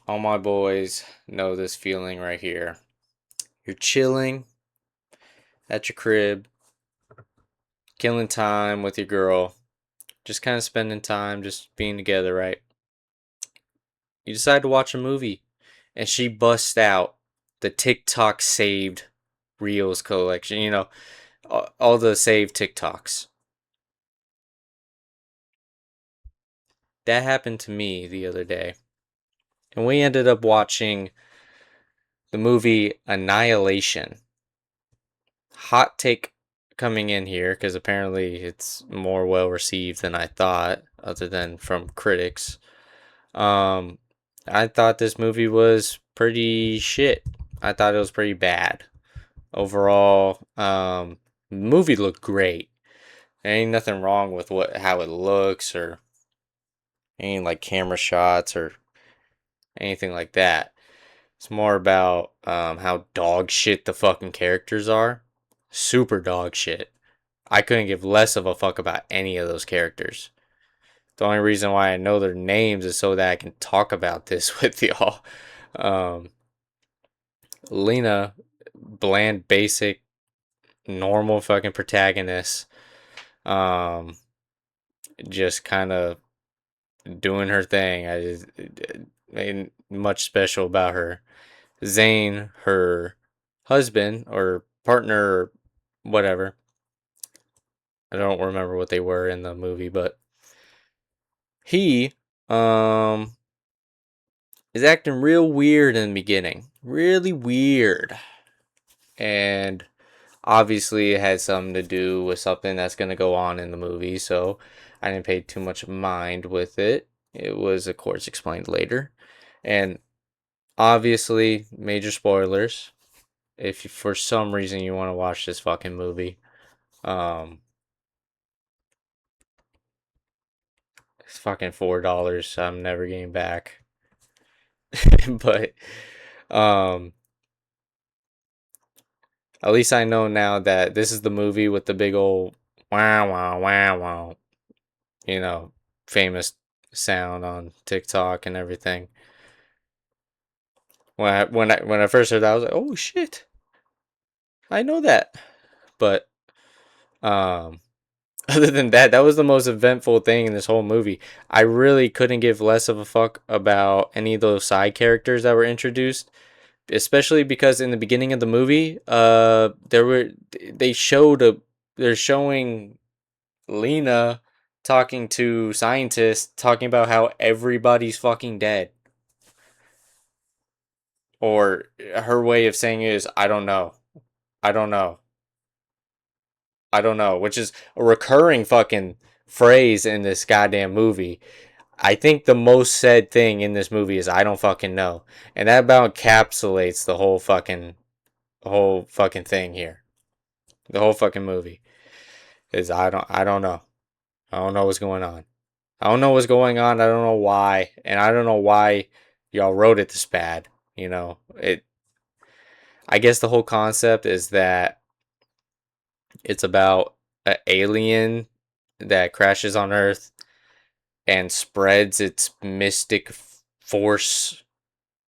All my boys know this feeling right here. You're chilling at your crib, killing time with your girl, just kind of spending time, just being together, right? You decide to watch a movie, and she busts out the TikTok saved Reels collection, all the saved TikToks. That happened to me the other day, and we ended up watching the movie Annihilation. Hot take coming in here because apparently it's more well received than I thought, other than from critics. Um, I thought this movie was pretty shit. I thought it was pretty bad overall. The movie looked great. There ain't nothing wrong with how it looks or any like camera shots or anything like that. It's more about how dog shit the fucking characters are. Super dog shit. I couldn't give less of a fuck about any of those characters. The only reason why I know their names is so that I can talk about this with y'all. Um, Lena, bland, basic, normal fucking protagonist. Um, just kind of doing her thing. I just ain't much special about her. Zane, her husband or partner, or whatever. I don't remember what they were in the movie, but he um is acting real weird in the beginning. Really weird. And obviously it had something to do with something that's going to go on in the movie, so I didn't pay too much mind with it. It was, of course, explained later. And obviously, major spoilers if for some reason you want to watch this fucking movie. Um, it's fucking $4. I'm never getting back. But um, at least I know now that this is the movie with the big old wow wow wow wow, you know, famous sound on TikTok and everything. When I first heard that, I was like, "Oh shit, I know that." But um, other than that, that was the most eventful thing in this whole movie. I really couldn't give less of a fuck about any of those side characters that were introduced, especially because in the beginning of the movie, they showed a they're showing Lena talking to scientists talking about how everybody's fucking dead. Or her way of saying it is, I don't know. I don't know. I don't know. Which is a recurring fucking phrase in this goddamn movie. I think the most said thing in this movie is I don't fucking know. And that about encapsulates the whole fucking thing here. The whole fucking movie is I don't know. I don't know what's going on. I don't know what's going on. I don't know why, and I don't know why y'all wrote it this bad. It. I guess the whole concept is that it's about an alien that crashes on Earth and spreads its mystic force,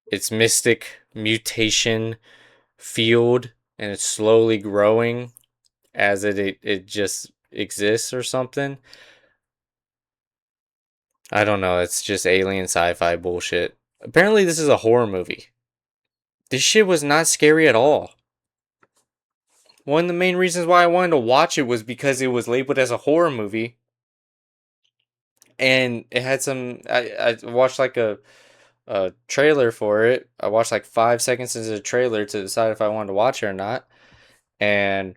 its mystic mutation field, and it's slowly growing as it just exists or something. I don't know. It's just alien sci-fi bullshit. Apparently, this is a horror movie. This shit was not scary at all. One of the main reasons why I wanted to watch it was because it was labeled as a horror movie, and it had some. I watched like a trailer for it. I watched like 5 seconds into the trailer to decide if I wanted to watch it or not, and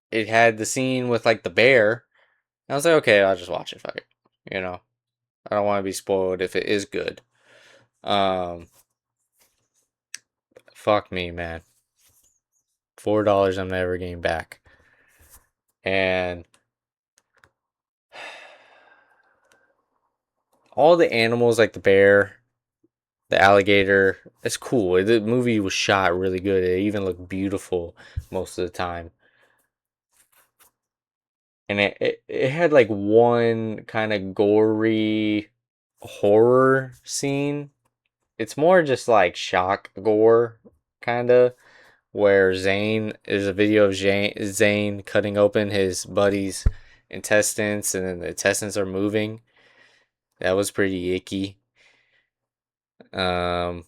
it had the scene with like the bear. And I was like, okay, I'll just watch it. Fuck it. You know, I don't want to be spoiled if it is good. Um, Fuck me, man. $4 I'm never getting back. And all the animals like the bear, the alligator, it's cool. The movie was shot really good. It even looked beautiful most of the time. And it had like one kind of gory, horror scene. It's more just like shock gore, kind of, where Zane, there's a video of Zane cutting open his buddy's intestines and then the intestines are moving. That was pretty icky. Um,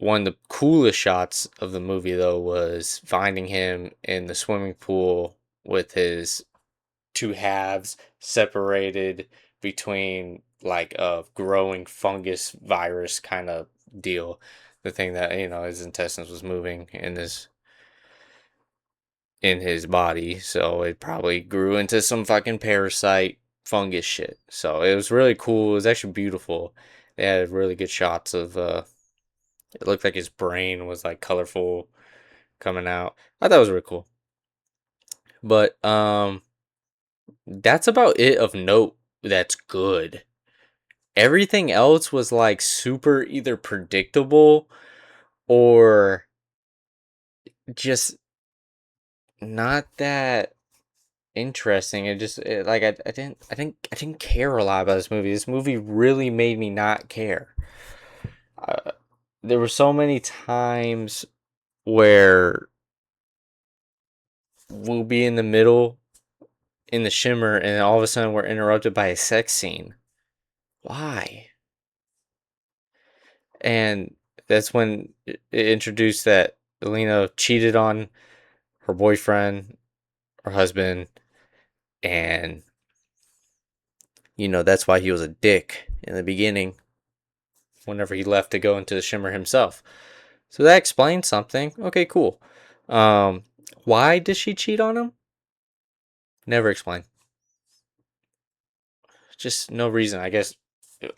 One of the coolest shots of the movie, though, was finding him in the swimming pool with his two halves separated between like a growing fungus virus kind of deal. The thing that, his intestines was moving in his body, so it probably grew into some fucking parasite fungus shit. So it was really cool. It was actually beautiful. They had really good shots of it looked like his brain was like colorful coming out. I thought it was really cool. But that's about it of note that's good. Everything else was like super either predictable or just not that interesting. Like I didn't care a lot about this movie. This movie really made me not care. Uh, there were so many times where we'll be in the middle in the shimmer and all of a sudden we're interrupted by a sex scene. Why? And that's when it introduced that Elena cheated on her boyfriend, her husband, and that's why he was a dick in the beginning whenever he left to go into the shimmer himself. So that explains something. Okay, cool. Why did she cheat on him? Never explained. Just no reason. I guess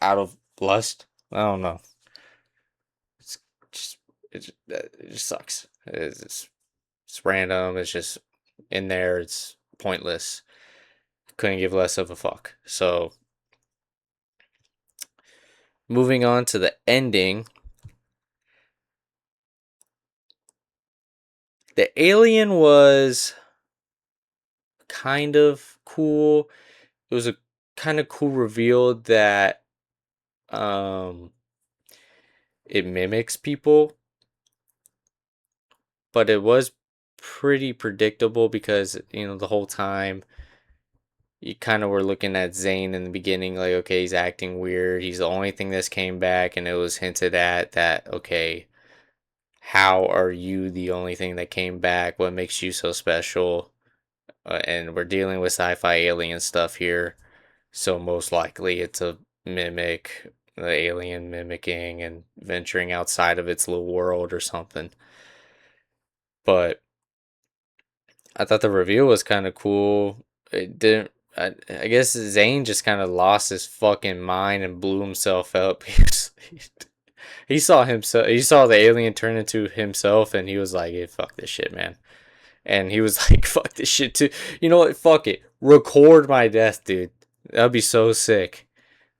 out of lust. I don't know. It's just it just sucks. It's random. It's just in there. It's pointless. Couldn't give less of a fuck. So moving on to the ending. The alien was kind of cool. It was a kind of cool reveal that um it mimics people, but it was pretty predictable because the whole time you kind of were looking at Zane in the beginning like, okay, he's acting weird. He's the only thing that's came back, and it was hinted at that, okay, how are you the only thing that came back? What makes you so special? And we're dealing with sci-fi alien stuff here, so most likely it's a mimic, the alien mimicking and venturing outside of its little world or something. But I thought the reveal was kind of cool. It didn't. I guess Zane just kind of lost his fucking mind and blew himself up. He saw himself. He saw the alien turn into himself, and he was like, "Hey, fuck this shit, man." And he was like, "Fuck this shit too." You know what? Fuck it. Record my death, dude. That'd be so sick.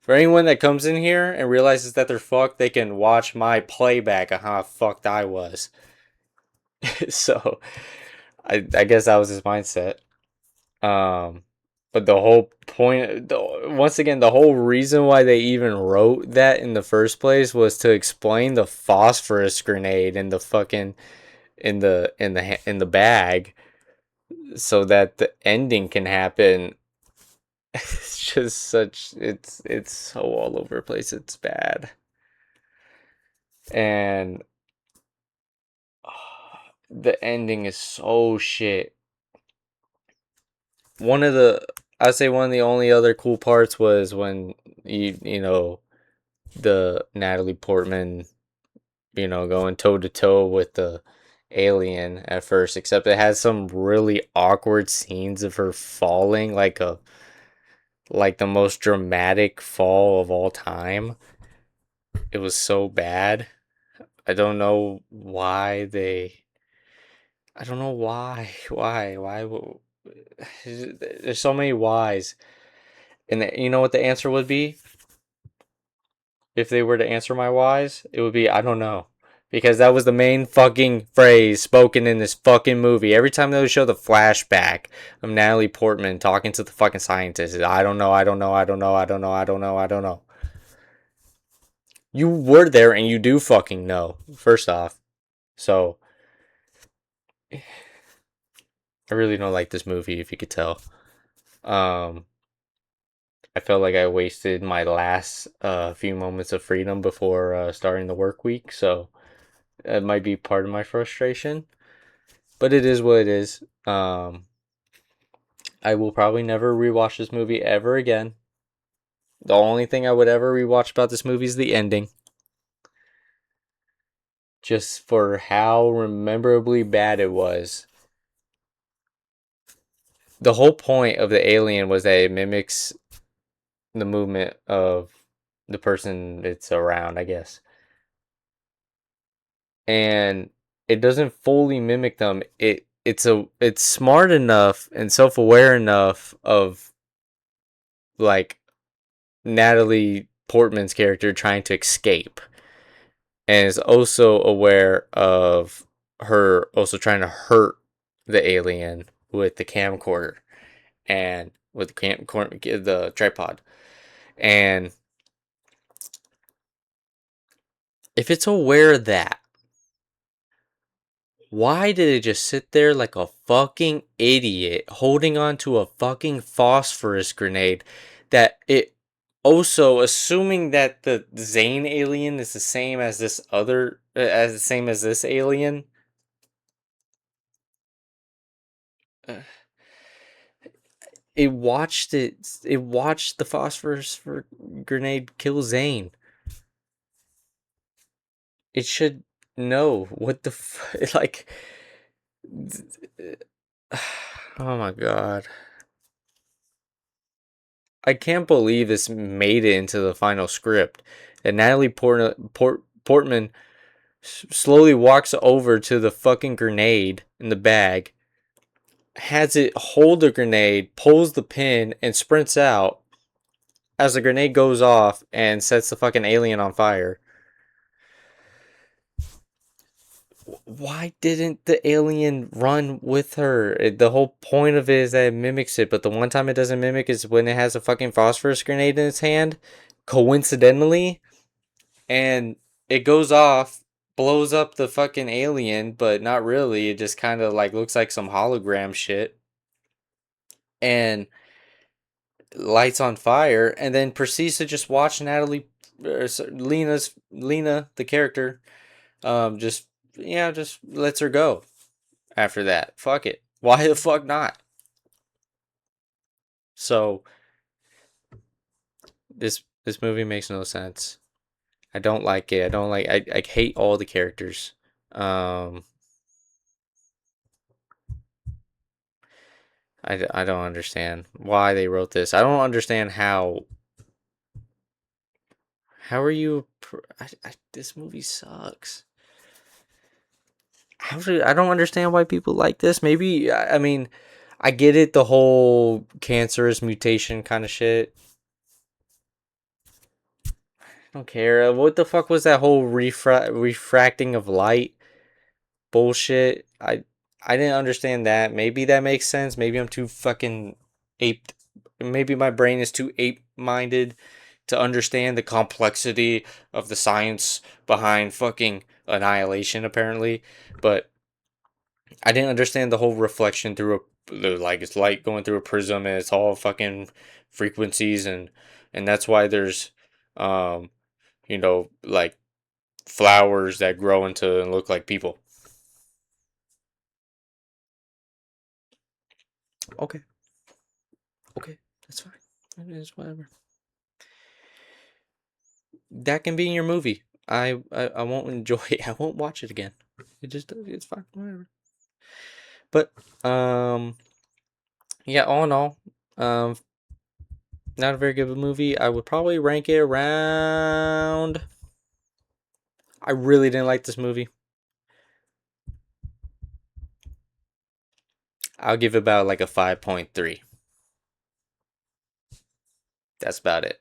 For anyone that comes in here and realizes that they're fucked, they can watch my playback of how fucked I was. So, I guess that was his mindset. Um, but the whole point, once again, the whole reason why they even wrote that in the first place was to explain the phosphorus grenade in the fucking in the bag, so that the ending can happen. It's just it's so all over the place. It's bad, and the ending is so shit. I'd say one of the only other cool parts was when the Natalie Portman, going toe to toe with the alien at first, except it had some really awkward scenes of her falling like the most dramatic fall of all time. It was so bad. I don't know why they I don't know why. There's so many whys. And you know what the answer would be? If they were to answer my whys, it would be I don't know. Because that was the main fucking phrase spoken in this fucking movie. Every time they would show the flashback of Natalie Portman talking to the fucking scientist, I don't know, I don't know, I don't know, I don't know, I don't know, I don't know. You were there and you do fucking know, first off. So, I really don't like this movie, if you could tell. Um, I felt like I wasted my last few moments of freedom before starting the work week, so it might be part of my frustration. But it is what it is. I will probably never rewatch this movie ever again. The only thing I would ever rewatch about this movie is the ending. Just for how rememberably bad it was. The whole point of the alien was that it mimics the movement of the person it's around, I guess. And it doesn't fully mimic them. It's smart enough and self-aware enough of like Natalie Portman's character trying to escape, and is also aware of her also trying to hurt the alien with the camcorder and with the tripod. And if it's aware of that, why did it just sit there like a fucking idiot holding on to a fucking phosphorus grenade that it also assuming that the Zane alien is the same as this other as the same as this alien. uh, it watched the phosphorus grenade kill Zane. It should know what the like. Oh my god. I can't believe this made it into the final script. And Portman slowly walks over to the fucking grenade in the bag, has it hold the grenade, pulls the pin, and sprints out as the grenade goes off and sets the fucking alien on fire. Why didn't the alien run with her? The whole point of it is that it mimics it, but the one time it doesn't mimic is when it has a fucking phosphorus grenade in its hand, coincidentally, and it goes off, blows up the fucking alien, but not really. It just kind of like looks like some hologram shit, and lights on fire, and then proceeds to just watch Lena, the character, just just lets her go after that. Fuck it. Why the fuck not? So this movie makes no sense. I don't like it. I don't like. I hate all the characters. Um, I don't understand why they wrote this. I don't understand how are you. This movie sucks. I don't understand why people like this. Maybe I mean, I get it. The whole cancerous mutation kind of shit. I don't care. What the fuck was that whole refracting of light bullshit? I didn't understand that. Maybe that makes sense. Maybe I'm too fucking ape. Maybe my brain is too ape minded to understand the complexity of the science behind fucking Annihilation. Apparently, but I didn't understand the whole reflection through like it's light going through a prism and it's all fucking frequencies, and that's why there's um like flowers that grow into and look like people. Okay, okay, that's fine. It is whatever. That can be in your movie. I won't enjoy it. I won't watch it again. It's fine. Whatever. But yeah, all in all, um not a very good movie. I would probably rank it around. I really didn't like this movie. I'll give it about like a 5.3. That's about it.